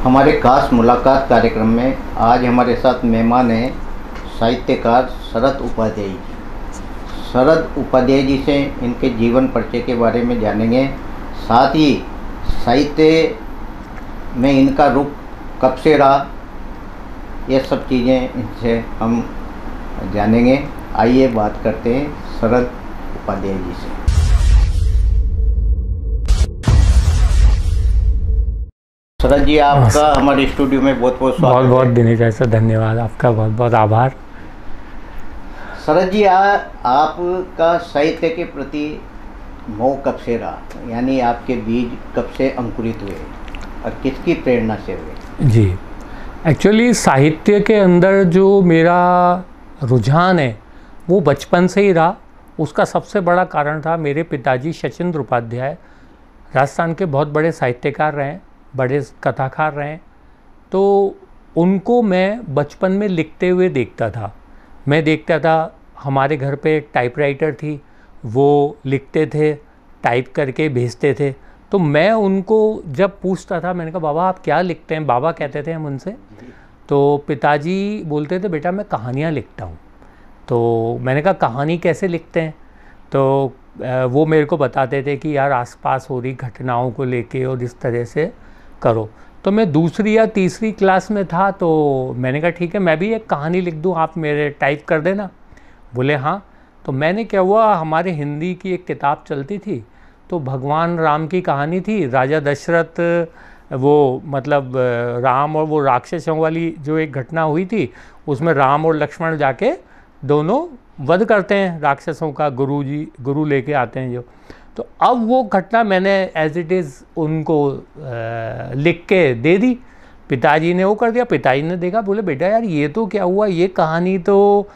हमारे खास मुलाकात कार्यक्रम में आज हमारे साथ मेहमान हैं साहित्यकार शरद उपाध्याय जी। शरद उपाध्याय जी से इनके जीवन परिचय के बारे में जानेंगे, साथ ही साहित्य में इनका रुख कब से रहा, ये सब चीज़ें इनसे हम जानेंगे। आइए बात करते हैं शरद उपाध्याय जी से। शरद जी, आपका हमारे स्टूडियो में बहुत बहुत स्वागत। बहुत बहुत दिनेश सर, धन्यवाद, आपका बहुत बहुत आभार। शरद जी, आपका साहित्य के प्रति मोह कब से रहा, यानी आपके बीज कब से अंकुरित हुए और किसकी प्रेरणा से हुए? जी, एक्चुअली साहित्य के अंदर जो मेरा रुझान है वो बचपन से ही रहा। उसका सबसे बड़ा कारण था मेरे पिताजी शचीन्द्र उपाध्याय, राजस्थान के बहुत बड़े साहित्यकार रहे, बड़े कथाकार रहे। तो उनको मैं बचपन में लिखते हुए देखता था। मैं देखता था हमारे घर पे एक टाइपराइटर थी, वो लिखते थे, टाइप करके भेजते थे। तो मैं उनको जब पूछता था, मैंने कहा बाबा आप क्या लिखते हैं, बाबा कहते थे हम उनसे, तो पिताजी बोलते थे बेटा मैं कहानियाँ लिखता हूँ। तो मैंने कहा कहानी कैसे लिखते हैं? तो वो मेरे को बताते थे कि यार आसपास हो रही घटनाओं को लेके और इस तरह से करो। तो मैं दूसरी या तीसरी क्लास में था, तो मैंने कहा ठीक है मैं भी एक कहानी लिख दूँ, आप मेरे टाइप कर देना। बोले हाँ। तो मैंने क्या हुआ, हमारे हिंदी की एक किताब चलती थी, तो भगवान राम की कहानी थी। राजा दशरथ, वो मतलब राम और वो राक्षसों वाली जो एक घटना हुई थी, उसमें राम और लक्ष्मण जाके दोनों वध करते हैं राक्षसों का, गुरु लेके आते हैं जो। तो अब वो घटना मैंने एज इट इज़ उनको लिख के दे दी। पिताजी ने वो कर दिया। पिताजी ने देखा, बोले बेटा यार ये तो क्या हुआ, ये कहानी तो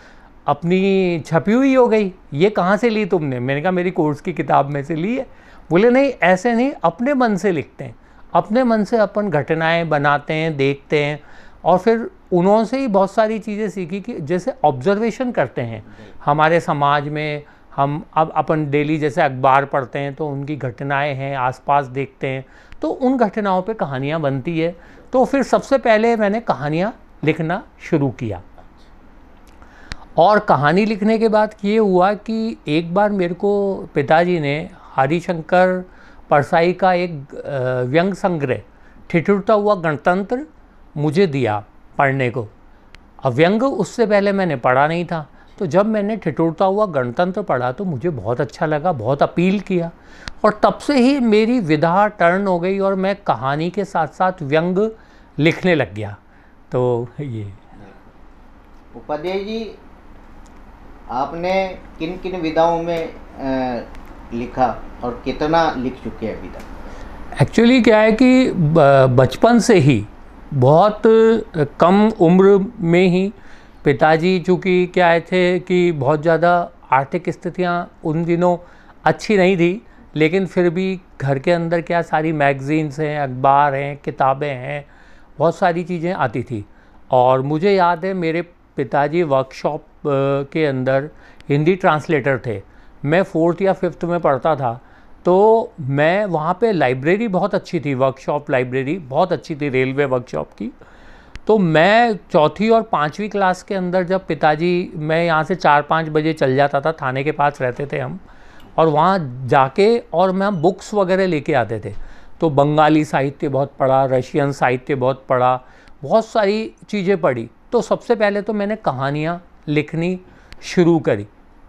अपनी छपी हुई हो गई, ये कहाँ से ली तुमने? मैंने कहा मेरी कोर्स की किताब में से ली है। बोले नहीं ऐसे नहीं, अपने मन से लिखते हैं, अपने मन से अपन घटनाएं बनाते हैं, देखते हैं। और फिर उन्होंने से ही बहुत सारी चीज़ें सीखी कि जैसे ऑब्जर्वेशन करते हैं हमारे समाज में। हम अब अपन डेली जैसे अखबार पढ़ते हैं तो उनकी घटनाएं हैं, आसपास देखते हैं, तो उन घटनाओं पे कहानियाँ बनती है। तो फिर सबसे पहले मैंने कहानियाँ लिखना शुरू किया। और कहानी लिखने के बाद ये हुआ कि एक बार मेरे को पिताजी ने हरिशंकर परसाई का एक व्यंग संग्रह ठिठुरता हुआ गणतंत्र मुझे दिया पढ़ने को। अब व्यंग उससे पहले मैंने पढ़ा नहीं था। तो जब मैंने ठिठुरता हुआ गणतंत्र पढ़ा तो मुझे बहुत अच्छा लगा, बहुत अपील किया, और तब से ही मेरी विधा टर्न हो गई और मैं कहानी के साथ साथ व्यंग लिखने लग गया। तो ये उपाध्याय जी, आपने किन किन विधाओं में लिखा और कितना लिख चुके हैं अभी तक? एक्चुअली क्या है कि बचपन से ही बहुत कम उम्र में ही पिताजी चूँकि क्या है थे कि बहुत ज़्यादा आर्थिक स्थितियाँ उन दिनों अच्छी नहीं थी, लेकिन फिर भी घर के अंदर क्या सारी मैगज़ीन्स हैं, अखबार हैं, किताबें हैं, बहुत सारी चीज़ें आती थी। और मुझे याद है मेरे पिताजी वर्कशॉप के अंदर हिंदी ट्रांसलेटर थे। मैं 4th या 5th में पढ़ता था, तो मैं वहाँ पे लाइब्रेरी बहुत अच्छी थी, वर्कशॉप लाइब्रेरी बहुत अच्छी थी रेलवे वर्कशॉप की। तो मैं 4th और 5वीं क्लास के अंदर जब पिताजी, मैं यहाँ से 4-5 बजे चल जाता था, थाने के पास रहते थे हम, और वहाँ जाके और मैं बुक्स वगैरह लेके आते थे। तो बंगाली साहित्य बहुत पढ़ा, रशियन साहित्य बहुत पढ़ा, बहुत सारी चीज़ें पढ़ी। तो सबसे पहले तो मैंने कहानियाँ लिखनी शुरू करी।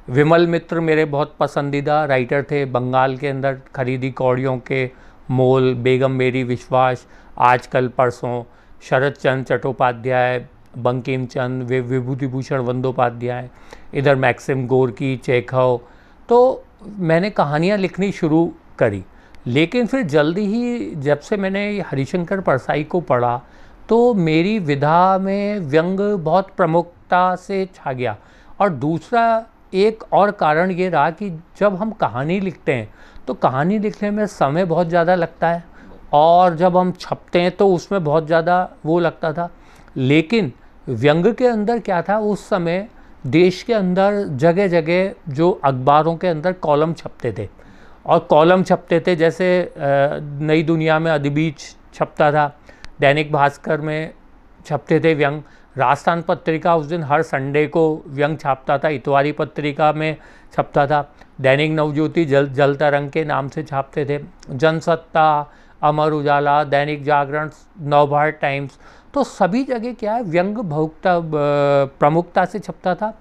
विमल मित्र मेरे बहुत पसंदीदा राइटर थे बंगाल के अंदर। खरीदी कौड़ियों के मोल, बेगम मेरी विश्वास, आजकल परसों, शरद चंद्र चट्टोपाध्याय, बंकिम चंद्र, विभूतिभूषण बंदोपाध्याय, इधर मैक्सिम गोर्की, चेखव। तो मैंने कहानियाँ लिखनी शुरू करी। लेकिन फिर जल्दी ही जब से मैंने हरिशंकर परसाई को पढ़ा तो मेरी विधा में व्यंग बहुत प्रमुखता से छा गया। और दूसरा एक और कारण ये रहा कि जब हम कहानी लिखते हैं तो कहानी लिखने में समय बहुत ज़्यादा लगता है, और जब हम छपते हैं तो उसमें बहुत ज़्यादा वो लगता था। लेकिन व्यंग के अंदर क्या था, उस समय देश के अंदर जगह जगह जो अखबारों के अंदर कॉलम छपते थे, और कॉलम छपते थे जैसे नई दुनिया में अधिबीज छपता था, दैनिक भास्कर में छपते थे व्यंग, राजस्थान पत्रिका उस दिन हर संडे को व्यंग छापता था, इतवारी पत्रिका में छपता था, दैनिक नवज्योति जल तरंग के नाम से छापते थे, जनसत्ता, अमर उजाला, दैनिक जागरण, नवभारत टाइम्स, तो सभी जगह क्या है व्यंग प्रमुखता से छपता था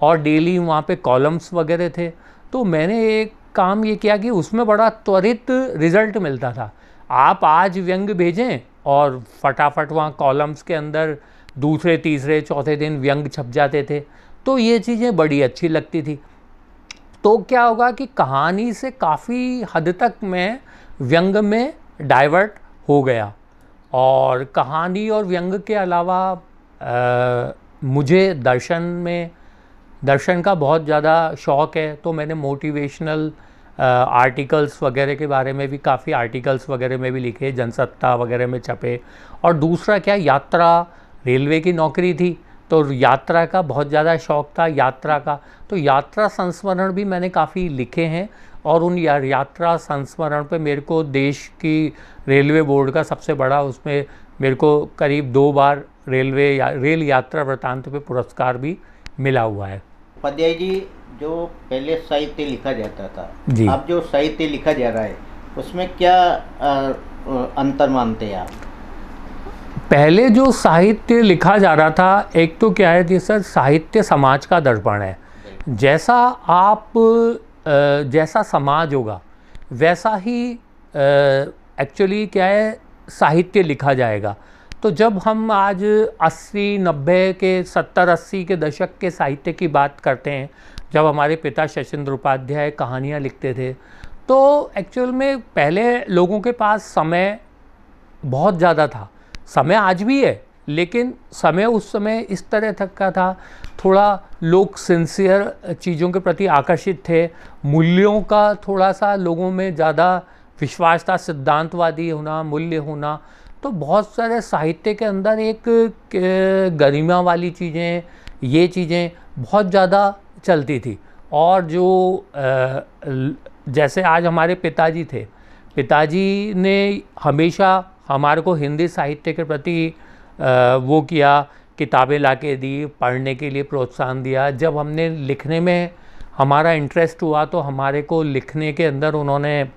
और डेली वहाँ पे कॉलम्स वगैरह थे। तो मैंने एक काम ये किया कि उसमें बड़ा त्वरित रिजल्ट मिलता था। आप आज व्यंग भेजें और फटाफट वहाँ कॉलम्स के अंदर दूसरे तीसरे चौथे दिन व्यंग छप जाते थे। तो ये चीज़ें बड़ी अच्छी लगती थी। तो क्या होगा कि कहानी से काफ़ी हद तक मैं व्यंग में डाइवर्ट हो गया। और कहानी और व्यंग के अलावा मुझे दर्शन का बहुत ज़्यादा शौक़ है। तो मैंने मोटिवेशनल आर्टिकल्स वगैरह के बारे में भी काफ़ी आर्टिकल्स वगैरह में भी लिखे, जनसत्ता वगैरह में छपे। और दूसरा क्या, यात्रा, रेलवे की नौकरी थी तो यात्रा का बहुत ज़्यादा शौक़ था, यात्रा का। तो यात्रा संस्मरण भी मैंने काफ़ी लिखे हैं और उन यात्रा संस्मरण पे मेरे को देश की रेलवे बोर्ड का सबसे बड़ा, उसमें मेरे को करीब 2 बार रेल यात्रा वृत्तांत पे पुरस्कार भी मिला हुआ है। उपाध्याय जी, जो पहले साहित्य लिखा जाता था, जी, अब जो साहित्य लिखा जा रहा है उसमें क्या अंतर मानते हैं आप? पहले जो साहित्य लिखा जा रहा था, एक तो क्या है कि सर साहित्य समाज का दर्पण है। जैसा समाज होगा वैसा ही एक्चुअली क्या है साहित्य लिखा जाएगा। तो जब हम आज 80-90 के 70-80 के दशक के साहित्य की बात करते हैं, जब हमारे पिता शचीन्द्र उपाध्याय कहानियाँ लिखते थे, तो एक्चुअल में पहले लोगों के पास समय बहुत ज़्यादा था। समय आज भी है, लेकिन समय उस समय इस तरह तक का था, थोड़ा लोग सिंसियर चीज़ों के प्रति आकर्षित थे, मूल्यों का थोड़ा सा लोगों में ज़्यादा विश्वास था, सिद्धांतवादी होना, मूल्य होना। तो बहुत सारे साहित्य के अंदर एक गरिमा वाली चीज़ें, ये चीज़ें बहुत ज़्यादा चलती थी। और जो जैसे आज हमारे पिताजी थे, पिताजी ने हमेशा हमारे को हिंदी साहित्य के प्रति वो किया, किताबें लाके दी, पढ़ने के लिए प्रोत्साहन दिया। जब हमने लिखने में हमारा इंटरेस्ट हुआ तो हमारे को लिखने के अंदर उन्होंने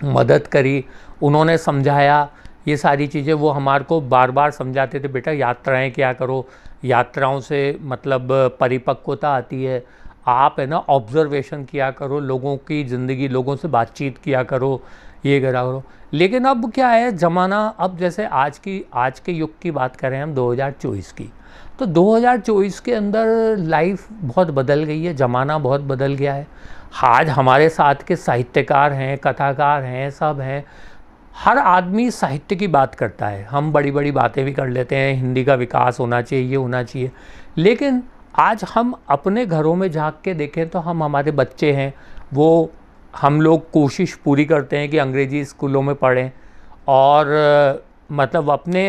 मदद करी, उन्होंने समझाया ये सारी चीज़ें। वो हमारे को बार बार समझाते थे, बेटा यात्राएं क्या करो, यात्राओं से मतलब परिपक्वता आती है, आप है ना ऑब्जर्वेशन किया करो, लोगों की ज़िंदगी, लोगों से बातचीत किया करो, ये करा करो। लेकिन अब क्या है ज़माना, अब जैसे आज के युग की बात करें हम 2024 की, तो 2024 के अंदर लाइफ बहुत बदल गई है, ज़माना बहुत बदल गया है। आज हमारे साथ के साहित्यकार हैं, कथाकार हैं, सब हैं, हर आदमी साहित्य की बात करता है। हम बड़ी बड़ी बातें भी कर लेते हैं, हिंदी का विकास होना चाहिए, ये होना चाहिए। लेकिन आज हम अपने घरों में झांक के देखें तो हमारे बच्चे हैं, वो हम लोग कोशिश पूरी करते हैं कि अंग्रेज़ी स्कूलों में पढ़ें, और मतलब अपने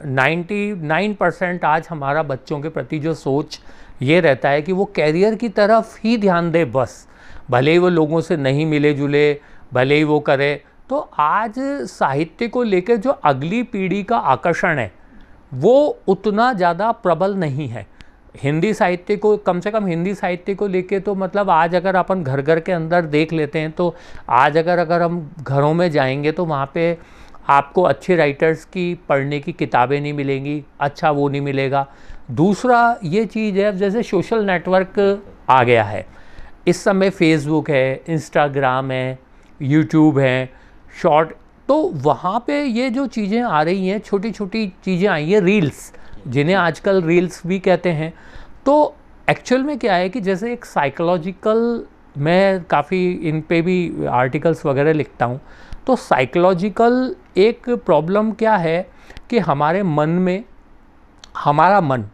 99% आज हमारा बच्चों के प्रति जो सोच ये रहता है कि वो कैरियर की तरफ ही ध्यान दे बस, भले ही वो लोगों से नहीं मिले जुले, भले ही वो करे। तो आज साहित्य को लेकर जो अगली पीढ़ी का आकर्षण है वो उतना ज़्यादा प्रबल नहीं है। हिंदी साहित्य को, कम से कम हिंदी साहित्य को लेके तो मतलब आज अगर अपन घर घर के अंदर देख लेते हैं तो आज अगर हम घरों में जाएंगे तो वहाँ पे आपको अच्छे राइटर्स की पढ़ने की किताबें नहीं मिलेंगी, अच्छा वो नहीं मिलेगा। दूसरा ये चीज़ है, जैसे सोशल नेटवर्क आ गया है इस समय, फेसबुक है, इंस्टाग्राम है, यूट्यूब है, शॉर्ट, तो वहाँ पे ये जो चीज़ें आ रही हैं, छोटी छोटी चीज़ें आई हैं, रील्स, जिन्हें आजकल रील्स भी कहते हैं। तो एक्चुअल में क्या है कि जैसे एक साइकोलॉजिकल, मैं काफ़ी इन पे भी आर्टिकल्स वगैरह लिखता हूँ, तो साइकोलॉजिकल एक प्रॉब्लम क्या है कि हमारे मन में, हमारा मन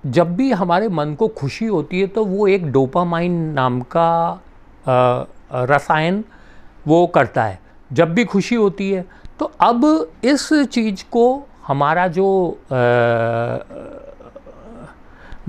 जब भी हमारे मन को खुशी होती है तो वो एक डोपामाइन नाम का रसायन वो करता है जब भी खुशी होती है। तो अब इस चीज़ को हमारा जो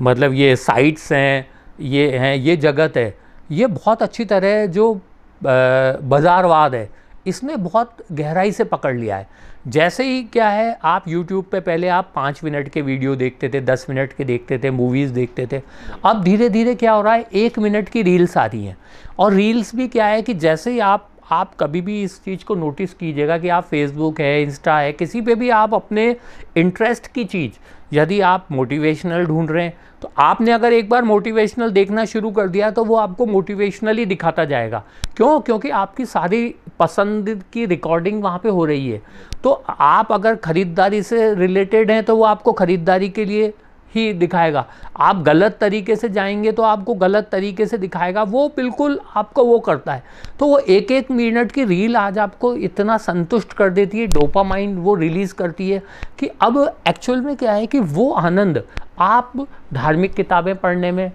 मतलब ये साइट्स हैं, ये जगत है, ये बहुत अच्छी तरह जो बाज़ारवाद है इसने बहुत गहराई से पकड़ लिया है। जैसे ही क्या है, आप YouTube पे पहले आप 5 मिनट के वीडियो देखते थे, 10 मिनट के देखते थे, मूवीज़ देखते थे। अब धीरे धीरे क्या हो रहा है, 1 मिनट की रील्स आ रही हैं। और रील्स भी क्या है कि जैसे ही आप कभी भी इस चीज़ को नोटिस कीजिएगा कि आप फेसबुक है, इंस्टा है, किसी पे भी आप अपने इंटरेस्ट की चीज़, यदि आप मोटिवेशनल ढूंढ रहे हैं तो आपने अगर एक बार मोटिवेशनल देखना शुरू कर दिया तो वो आपको मोटिवेशनल ही दिखाता जाएगा। क्यों? क्योंकि आपकी सारी पसंद की रिकॉर्डिंग वहाँ पे हो रही है। तो आप अगर ख़रीदारी से रिलेटेड हैं तो वो आपको ख़रीदारी के लिए ही दिखाएगा। आप गलत तरीके से जाएंगे तो आपको गलत तरीके से दिखाएगा। वो बिल्कुल आपको वो करता है। तो वो 1-1 मिनट की रील आज आपको इतना संतुष्ट कर देती है, डोपामाइन वो रिलीज़ करती है कि अब एक्चुअल में क्या है कि वो आनंद आप धार्मिक किताबें पढ़ने में,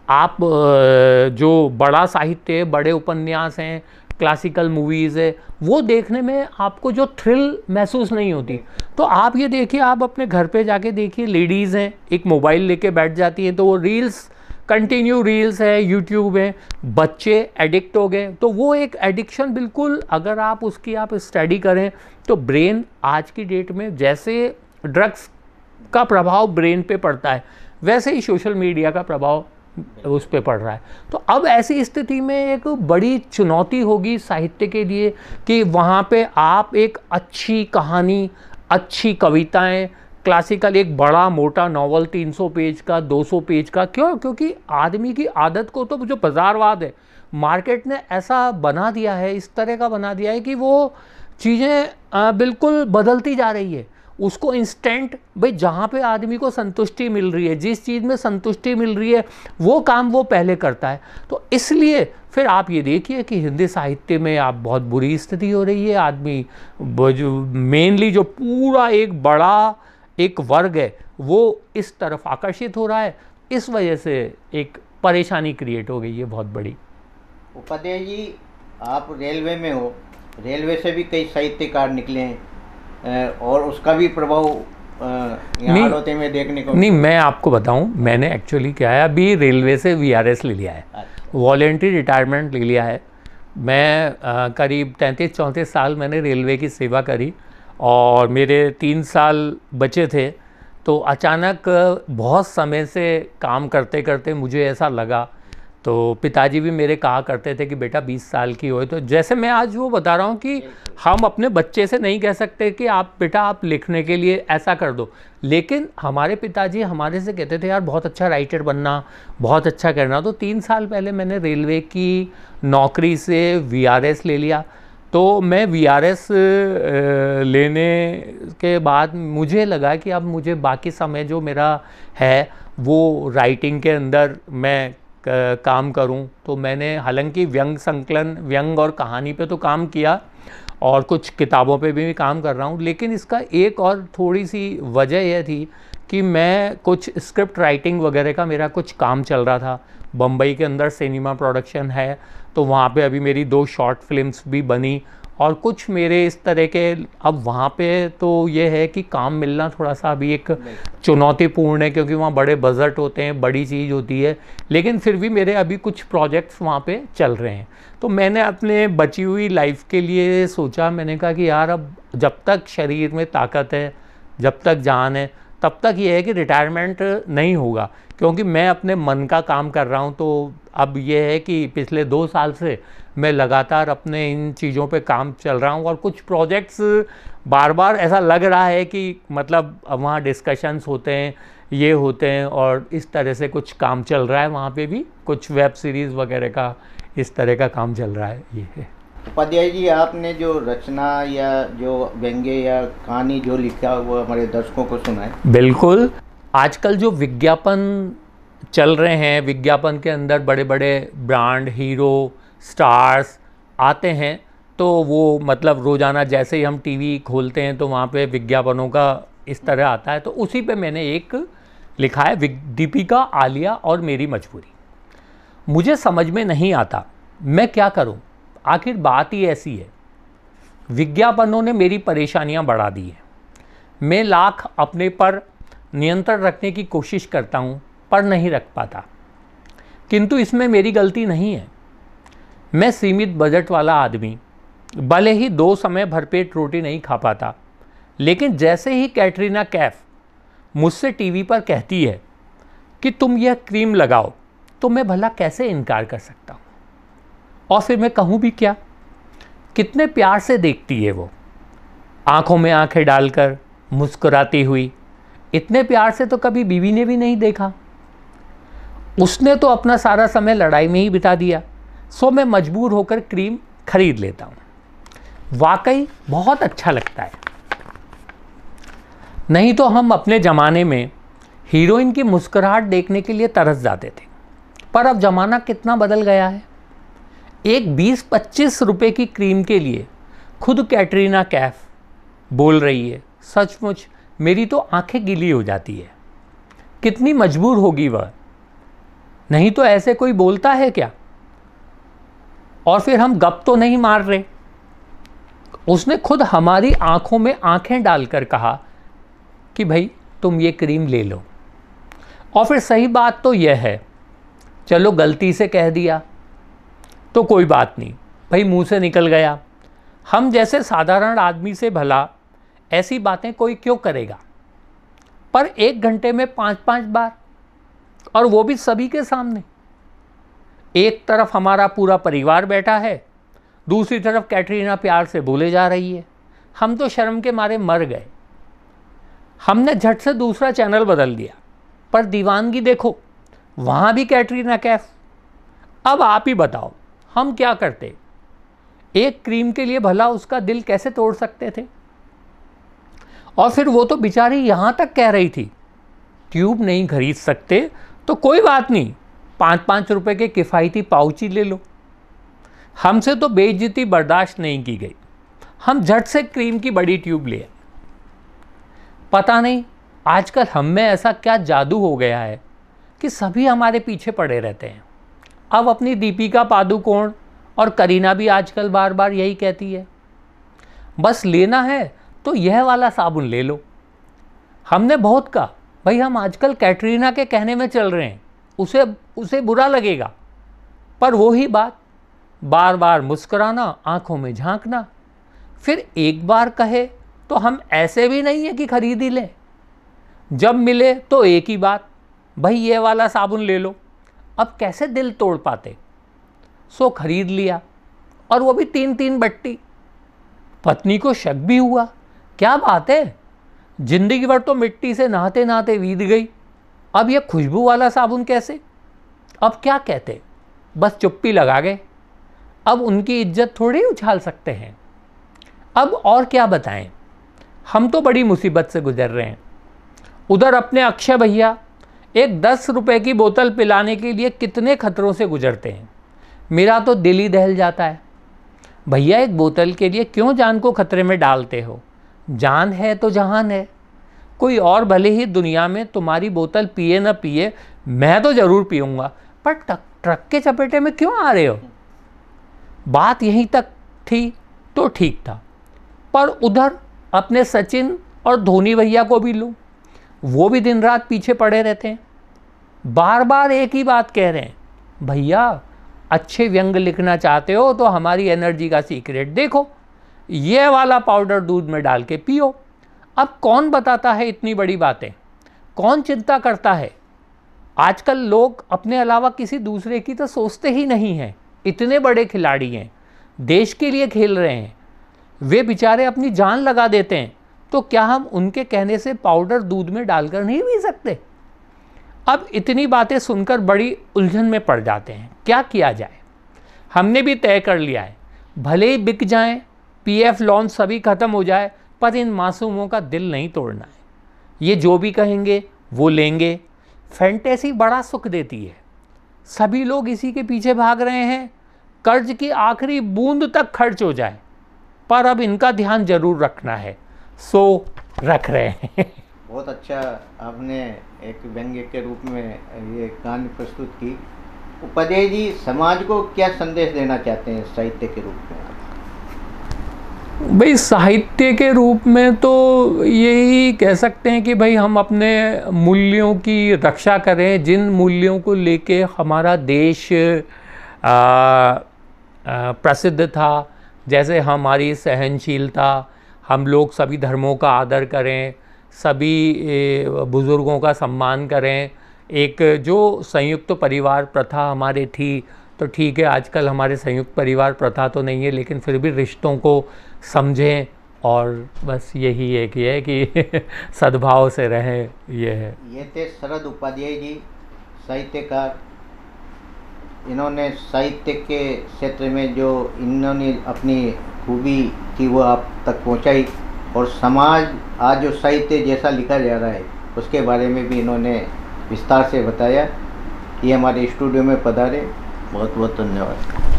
आप जो बड़ा साहित्य, बड़े उपन्यास हैं, क्लासिकल मूवीज़ है, वो देखने में आपको जो थ्रिल महसूस नहीं होती। तो आप ये देखिए, आप अपने घर पे जाके देखिए, लेडीज़ हैं एक मोबाइल लेके बैठ जाती हैं तो वो रील्स, कंटिन्यू रील्स है, यूट्यूब है, बच्चे एडिक्ट हो गए। तो वो एक एडिक्शन बिल्कुल, अगर आप उसकी आप स्टडी करें तो ब्रेन आज की डेट में जैसे ड्रग्स का प्रभाव ब्रेन पे पड़ता है वैसे ही सोशल मीडिया का प्रभाव उस पे पड़ रहा है। तो अब ऐसी स्थिति में एक बड़ी चुनौती होगी साहित्य के लिए कि वहाँ पे आप एक अच्छी कहानी, अच्छी कविताएं, क्लासिकल एक बड़ा मोटा नॉवल 300 पेज का, 200 पेज का, क्यों? क्योंकि आदमी की आदत को तो जो बाज़ारवाद है, मार्केट ने ऐसा बना दिया है, इस तरह का बना दिया है कि वो चीज़ें बिल्कुल बदलती जा रही है। उसको इंस्टेंट, भाई जहाँ पे आदमी को संतुष्टि मिल रही है, जिस चीज़ में संतुष्टि मिल रही है वो काम वो पहले करता है। तो इसलिए फिर आप ये देखिए कि हिंदी साहित्य में आप बहुत बुरी स्थिति हो रही है। आदमी जो मेनली जो पूरा एक बड़ा एक वर्ग है वो इस तरफ आकर्षित हो रहा है। इस वजह से एक परेशानी क्रिएट हो गई है बहुत बड़ी। उपाध्याय जी, आप रेलवे में हो, रेलवे से भी कई साहित्यकार निकले हैं और उसका भी प्रभाव यहाँ हड़ौती में देखने को नहीं। मैं आपको बताऊं, मैंने एक्चुअली क्या है, अभी रेलवे से VRS ले लिया है, वॉलेंट्री रिटायरमेंट ले लिया है। मैं करीब 33-34 साल मैंने रेलवे की सेवा करी और मेरे 3 साल बचे थे। तो अचानक बहुत समय से काम करते करते मुझे ऐसा लगा, तो पिताजी भी मेरे कहा करते थे कि बेटा 20 साल की हो, तो जैसे मैं आज वो बता रहा हूँ कि हम अपने बच्चे से नहीं कह सकते कि आप बेटा आप लिखने के लिए ऐसा कर दो, लेकिन हमारे पिताजी हमारे से कहते थे यार बहुत अच्छा राइटर बनना, बहुत अच्छा करना। तो 3 साल पहले मैंने रेलवे की नौकरी से VRS ले लिया। तो मैं VRS लेने के बाद मुझे लगा कि अब मुझे बाकी समय जो मेरा है वो राइटिंग के अंदर मैं काम करूं। तो मैंने हालांकि व्यंग संकलन, व्यंग और कहानी पे तो काम किया और कुछ किताबों पे भी काम कर रहा हूं, लेकिन इसका एक और थोड़ी सी वजह यह थी कि मैं कुछ स्क्रिप्ट राइटिंग वगैरह का मेरा कुछ काम चल रहा था। बम्बई के अंदर सिनेमा प्रोडक्शन है तो वहाँ पे अभी मेरी 2 शॉर्ट फिल्म्स भी बनी और कुछ मेरे इस तरह के, अब वहाँ पे तो ये है कि काम मिलना थोड़ा सा अभी एक चुनौतीपूर्ण है क्योंकि वहाँ बड़े बजट होते हैं, बड़ी चीज़ होती है, लेकिन फिर भी मेरे अभी कुछ प्रोजेक्ट्स वहाँ पे चल रहे हैं। तो मैंने अपने बची हुई लाइफ के लिए सोचा, मैंने कहा कि यार अब जब तक शरीर में ताकत है, जब तक जान है, तब तक ये है कि रिटायरमेंट नहीं होगा, क्योंकि मैं अपने मन का काम कर रहा हूँ। तो अब ये है कि पिछले 2 साल से मैं लगातार अपने इन चीज़ों पे काम चल रहा हूँ और कुछ प्रोजेक्ट्स बार बार ऐसा लग रहा है कि मतलब वहाँ डिस्कशंस होते हैं, ये होते हैं और इस तरह से कुछ काम चल रहा है। वहाँ पे भी कुछ वेब सीरीज़ वगैरह का इस तरह का काम चल रहा है। ये है। उपाध्याय जी, आपने जो रचना या जो व्यंग्य या कहानी जो लिखा वो हमारे दर्शकों को सुनाए। बिल्कुल। आजकल जो विज्ञापन चल रहे हैं, विज्ञापन के अंदर बड़े बड़े ब्रांड, हीरो, स्टार्स आते हैं, तो वो मतलब रोज़ाना जैसे ही हम टीवी खोलते हैं तो वहाँ पे विज्ञापनों का इस तरह आता है। तो उसी पे मैंने एक लिखा है, दीपिका, आलिया और मेरी मजबूरी। मुझे समझ में नहीं आता मैं क्या करूँ, आखिर बात ही ऐसी है। विज्ञापनों ने मेरी परेशानियां बढ़ा दी हैं। मैं लाख अपने पर नियंत्रण रखने की कोशिश करता हूं पर नहीं रख पाता, किंतु इसमें मेरी गलती नहीं है। मैं सीमित बजट वाला आदमी भले ही 2 समय भरपेट रोटी नहीं खा पाता, लेकिन जैसे ही कैटरीना कैफ मुझसे टीवी पर कहती है कि तुम यह क्रीम लगाओ, तो मैं भला कैसे इनकार कर सकता हूँ। और फिर मैं कहूँ भी क्या, कितने प्यार से देखती है वो, आंखों में आंखें डालकर मुस्कुराती हुई। इतने प्यार से तो कभी बीवी ने भी नहीं देखा। उसने तो अपना सारा समय लड़ाई में ही बिता दिया, सो मैं मजबूर होकर क्रीम खरीद लेता हूँ। वाकई बहुत अच्छा लगता है। नहीं तो हम अपने ज़माने में हीरोइन की मुस्कुराहट देखने के लिए तरस जाते थे, पर अब ज़माना कितना बदल गया है। एक 20-25 रुपए की क्रीम के लिए खुद कैटरीना कैफ बोल रही है। सचमुच मेरी तो आंखें गीली हो जाती है। कितनी मजबूर होगी वह, नहीं तो ऐसे कोई बोलता है क्या। और फिर हम गप तो नहीं मार रहे। उसने खुद हमारी आंखों में आंखें डालकर कहा कि भाई तुम ये क्रीम ले लो। और फिर सही बात तो यह है, चलो गलती से कह दिया तो कोई बात नहीं, भाई मुंह से निकल गया। हम जैसे साधारण आदमी से भला ऐसी बातें कोई क्यों करेगा। पर 1 घंटे में 5-5 बार, और वो भी सभी के सामने। एक तरफ हमारा पूरा परिवार बैठा है, दूसरी तरफ कैटरीना प्यार से बोले जा रही है। हम तो शर्म के मारे मर गए। हमने झट से दूसरा चैनल बदल दिया, पर दीवानगी देखो, वहाँ भी कैटरीना कैफ। अब आप ही बताओ हम क्या करते। एक क्रीम के लिए भला उसका दिल कैसे तोड़ सकते थे। और फिर वो तो बेचारी यहाँ तक कह रही थी, ट्यूब नहीं खरीद सकते तो कोई बात नहीं, 5-5 रुपए के किफ़ायती पाउच ही ले लो। हमसे तो बेइज्जती बर्दाश्त नहीं की गई। हम झट से क्रीम की बड़ी ट्यूब लिए। पता नहीं आजकल हम में ऐसा क्या जादू हो गया है कि सभी हमारे पीछे पड़े रहते हैं। अब अपनी दीपिका पादुकोण और करीना भी आजकल बार बार यही कहती है, बस लेना है तो यह वाला साबुन ले लो। हमने बहुत कहा भाई हम आजकल कैटरीना के कहने में चल रहे हैं, उसे बुरा लगेगा। पर वो ही बात, बार बार मुस्कुराना, आंखों में झांकना। फिर एक बार कहे तो हम ऐसे भी नहीं है कि खरीद ही लें। जब मिले तो एक ही बात, भाई ये वाला साबुन ले लो। अब कैसे दिल तोड़ पाते। सो खरीद लिया, और वो भी 3-3 बट्टी। पत्नी को शक भी हुआ, क्या बात है, जिंदगी भर तो मिट्टी से नहाते नहाते बीत गई, अब ये खुशबू वाला साबुन कैसे। अब क्या कहते, बस चुप्पी लगा गए। अब उनकी इज्जत थोड़ी उछाल सकते हैं। अब और क्या बताएं, हम तो बड़ी मुसीबत से गुजर रहे हैं। उधर अपने अक्षय भैया एक 10 रुपए की बोतल पिलाने के लिए कितने खतरों से गुजरते हैं। मेरा तो दिल ही दहल जाता है। भैया एक बोतल के लिए क्यों जान को खतरे में डालते हो। जान है तो जहान है। कोई और भले ही दुनिया में तुम्हारी बोतल पिए न पिए, मैं तो ज़रूर पीऊँगा, पर ट्रक के चपेटे में क्यों आ रहे हो। बात यहीं तक थी तो ठीक था, पर उधर अपने सचिन और धोनी भैया को भी लो, वो भी दिन रात पीछे पड़े रहते हैं। बार बार एक ही बात कह रहे हैं, भैया अच्छे व्यंग लिखना चाहते हो तो हमारी एनर्जी का सीक्रेट देखो, ये वाला पाउडर दूध में डाल के पियो। अब कौन बताता है इतनी बड़ी बातें, कौन चिंता करता है। आजकल लोग अपने अलावा किसी दूसरे की तो सोचते ही नहीं हैं। इतने बड़े खिलाड़ी हैं, देश के लिए खेल रहे हैं, वे बेचारे अपनी जान लगा देते हैं, तो क्या हम उनके कहने से पाउडर दूध में डालकर नहीं पी सकते। अब इतनी बातें सुनकर बड़ी उलझन में पड़ जाते हैं, क्या किया जाए। हमने भी तय कर लिया है, भले ही बिक जाएं, पीएफ लोन सभी ख़त्म हो जाए, पर इन मासूमों का दिल नहीं तोड़ना है। ये जो भी कहेंगे वो लेंगे। फैंटेसी बड़ा सुख देती है, सभी लोग इसी के पीछे भाग रहे हैं, कर्ज की आखिरी बूंद तक खर्च हो जाए, पर अब इनका ध्यान जरूर रखना है, सो रख रहे हैं। बहुत अच्छा आपने एक व्यंग्य के रूप में ये कहानी प्रस्तुत की। उपाध्याय जी समाज को क्या संदेश देना चाहते हैं साहित्य के रूप में। भाई साहित्य के रूप में तो यही कह सकते हैं कि भाई हम अपने मूल्यों की रक्षा करें, जिन मूल्यों को लेके हमारा देश प्रसिद्ध था, जैसे हमारी सहनशीलता, हम लोग सभी धर्मों का आदर करें, सभी बुज़ुर्गों का सम्मान करें, एक जो संयुक्त परिवार प्रथा हमारे थी, तो ठीक है आजकल हमारे संयुक्त परिवार प्रथा तो नहीं है, लेकिन फिर भी रिश्तों को समझें और बस यही एक ये है कि सद्भाव से रहें, ये है। ये थे शरद उपाध्याय जी, साहित्यकार। इन्होंने साहित्य के क्षेत्र में जो इन्होंने अपनी खूबी थी वो आप तक पहुंचाई, और समाज आज जो साहित्य जैसा लिखा जा रहा है उसके बारे में भी इन्होंने विस्तार से बताया। ये हमारे स्टूडियो में पधारे, बहुत बहुत धन्यवाद।